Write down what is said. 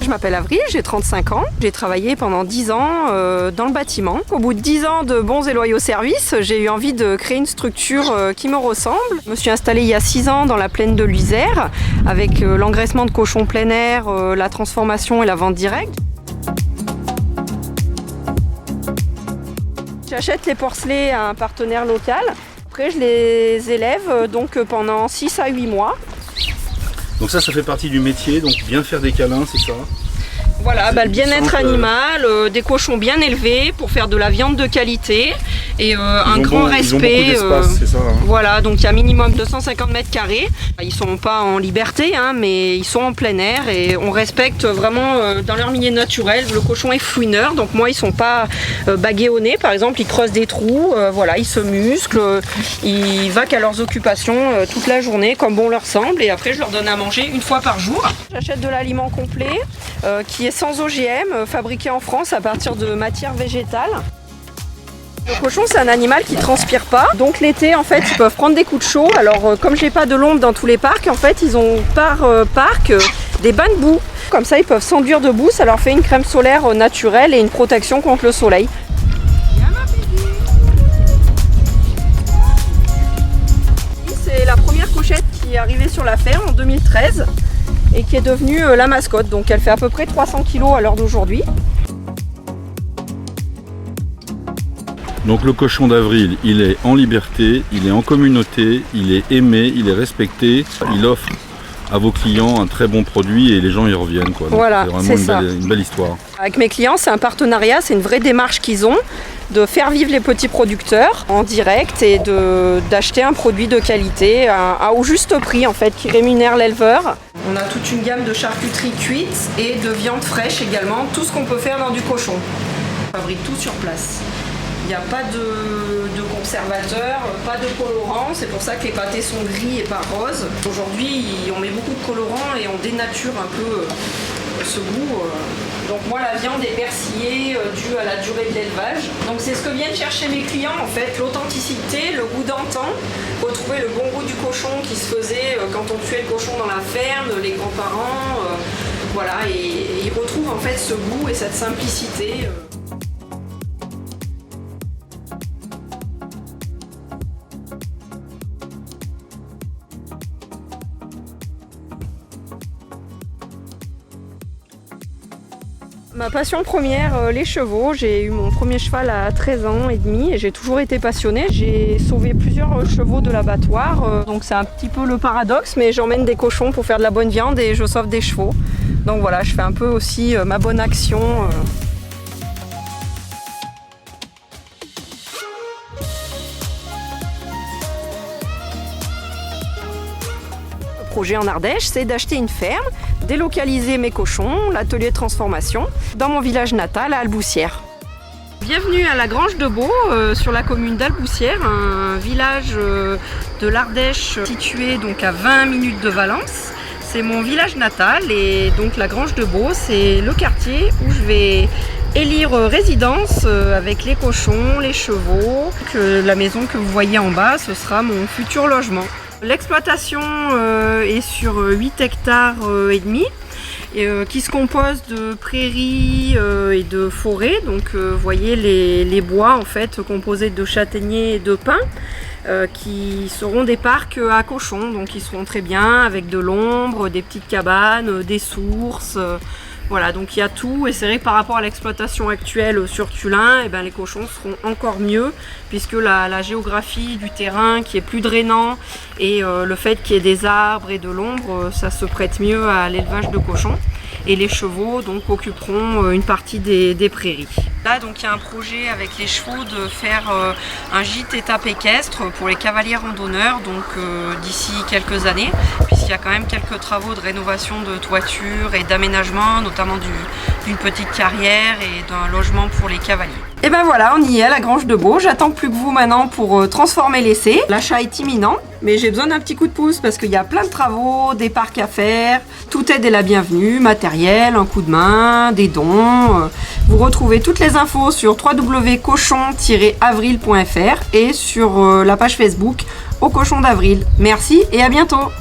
je m'appelle Avril, j'ai 35 ans. J'ai travaillé pendant 10 ans dans le bâtiment. Au bout de 10 ans de bons et loyaux services, j'ai eu envie de créer une structure qui me ressemble. Je me suis installée il y a 6 ans dans la plaine de l'Isère avec l'engraissement de cochons plein air, la transformation et la vente directe. J'achète les porcelets à un partenaire local. Après, je les élève donc pendant 6 à 8 mois. Donc ça fait partie du métier, donc bien faire des câlins, c'est ça? Voilà, le bien-être animal, des cochons bien élevés pour faire de la viande de qualité et un grand respect. Ils ont beaucoup d'espace, c'est ça, hein. Voilà, donc il y a minimum 250 mètres carrés. Ils sont pas en liberté, hein, mais ils sont en plein air et on respecte vraiment dans leur milieu naturel. Le cochon est fouineur, donc moi ils sont pas bagués au nez. Par exemple, ils creusent des trous, voilà, ils se musclent, ils vaquent à leurs occupations toute la journée comme bon leur semble. Et après, je leur donne à manger une fois par jour. J'achète de l'aliment complet qui est sans OGM, fabriqué en France à partir de matières végétales. Le cochon, c'est un animal qui transpire pas, donc l'été en fait ils peuvent prendre des coups de chaud. Alors comme j'ai pas de l'ombre dans tous les parcs, en fait ils ont par parc des bains de boue. Comme ça ils peuvent s'enduire de boue, ça leur fait une crème solaire naturelle et une protection contre le soleil. C'est la première cochette qui est arrivée sur la ferme en 2013. Et qui est devenue la mascotte, donc elle fait à peu près 300 kg à l'heure d'aujourd'hui. Donc le cochon d'Avril, il est en liberté, il est en communauté, il est aimé, il est respecté, il offre à vos clients un très bon produit et les gens y reviennent, quoi. Donc voilà, c'est vraiment une belle histoire. Avec mes clients, c'est un partenariat, c'est une vraie démarche qu'ils ont de faire vivre les petits producteurs en direct et d'acheter un produit de qualité au juste prix en fait, qui rémunère l'éleveur. On a toute une gamme de charcuterie cuite et de viande fraîche également, tout ce qu'on peut faire dans du cochon. On fabrique tout sur place. Il n'y a pas de conservateur, pas de colorant, c'est pour ça que les pâtés sont gris et pas roses. Aujourd'hui, on met beaucoup de colorants et on dénature un peu ce goût. Donc moi, la viande est persillée due à la durée de l'élevage. Donc c'est ce que viennent chercher mes clients en fait, l'authenticité, le goût d'antan, retrouver le bon goût du cochon qui se faisait quand on tuait le cochon dans la ferme, les grands-parents, voilà, et ils retrouvent en fait ce goût et cette simplicité. Ma passion première, les chevaux. J'ai eu mon premier cheval à 13 ans et demi et j'ai toujours été passionnée. J'ai sauvé plusieurs chevaux de l'abattoir, donc c'est un petit peu le paradoxe, mais j'emmène des cochons pour faire de la bonne viande et je sauve des chevaux. Donc voilà, je fais un peu aussi ma bonne action. Projet en Ardèche, c'est d'acheter une ferme, délocaliser mes cochons, l'atelier de transformation, dans mon village natal à Alboussière. Bienvenue à la Grange de Beau, sur la commune d'Alboussière, un village de l'Ardèche situé donc à 20 minutes de Valence. C'est mon village natal et donc la Grange de Beau, c'est le quartier où je vais élire résidence avec les cochons, les chevaux. La maison que vous voyez en bas, ce sera mon futur logement. L'exploitation est sur 8 hectares et demi, qui se compose de prairies et de forêts. Donc vous voyez les bois en fait composés de châtaigniers et de pins qui seront des parcs à cochons, donc ils seront très bien avec de l'ombre, des petites cabanes, des sources. Voilà, donc il y a tout et c'est vrai que par rapport à l'exploitation actuelle sur Tullin, eh ben, les cochons seront encore mieux puisque la géographie du terrain qui est plus drainant et le fait qu'il y ait des arbres et de l'ombre, ça se prête mieux à l'élevage de cochons. Et les chevaux donc occuperont une partie des prairies. Là donc il y a un projet avec les chevaux de faire un gîte étape équestre pour les cavaliers randonneurs donc d'ici quelques années, puisqu'il y a quand même quelques travaux de rénovation de toiture et d'aménagement, notamment d'une petite carrière et d'un logement pour les cavaliers. Et ben voilà, on y est à la Grange de Beau. J'attends plus que vous maintenant pour transformer l'essai. L'achat est imminent, mais j'ai besoin d'un petit coup de pouce parce qu'il y a plein de travaux, des parcs à faire. Toute aide est la bienvenue, matériel, un coup de main, des dons. Vous retrouvez toutes les infos sur www.cochon-avril.fr et sur la page Facebook Au Cochon d'Avril. Merci et à bientôt.